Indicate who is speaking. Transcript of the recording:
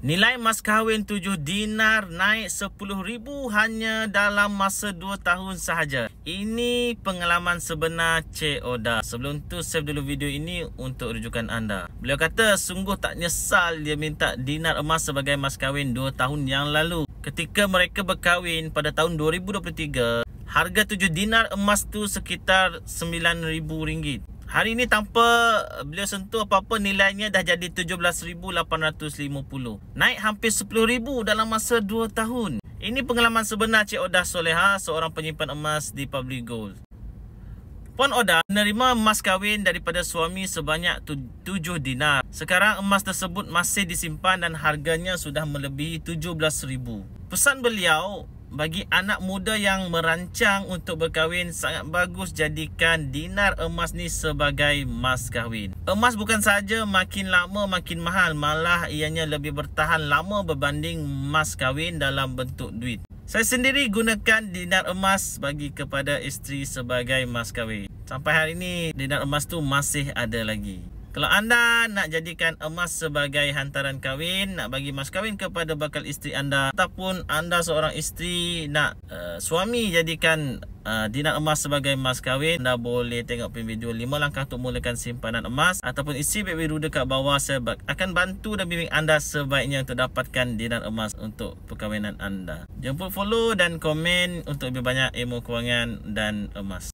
Speaker 1: Nilai mas kahwin 7 dinar naik 10,000 hanya dalam masa 2 tahun sahaja. Ini pengalaman sebenar Cik Oda. Sebelum tu save dulu video ini untuk rujukan anda. Beliau kata sungguh tak nyesal dia minta dinar emas sebagai mas kahwin 2 tahun yang lalu. Ketika mereka berkahwin pada tahun 2023, harga 7 dinar emas tu sekitar RM9,000. Hari ini tanpa beliau sentuh apa-apa, nilainya dah jadi 17,850. Naik hampir 10,000 dalam masa 2 tahun. Ini pengalaman sebenar Cik Oda Soleha, seorang penyimpan emas di Public Gold. Puan Oda menerima emas kahwin daripada suami sebanyak 7 dinar. Sekarang emas tersebut masih disimpan dan harganya sudah melebihi 17,000. Pesan beliau, bagi anak muda yang merancang untuk berkahwin, sangat bagus jadikan dinar emas ni sebagai mas kahwin. Emas bukan saja makin lama makin mahal, malah ianya lebih bertahan lama berbanding mas kahwin dalam bentuk duit. Saya sendiri gunakan dinar emas bagi kepada isteri sebagai mas kahwin. Sampai hari ini dinar emas tu masih ada lagi. Kalau anda nak jadikan emas sebagai hantaran kahwin, nak bagi mas kahwin kepada bakal isteri anda, ataupun anda seorang isteri nak suami jadikan dinar emas sebagai mas kahwin, anda boleh tengok video 5 langkah untuk mulakan simpanan emas, ataupun isi bet biru dekat bawah. Saya akan bantu dan bimbing anda sebaiknya untuk dapatkan dinar emas untuk perkahwinan anda. Jangan lupa follow dan komen untuk lebih banyak ilmu kewangan dan emas.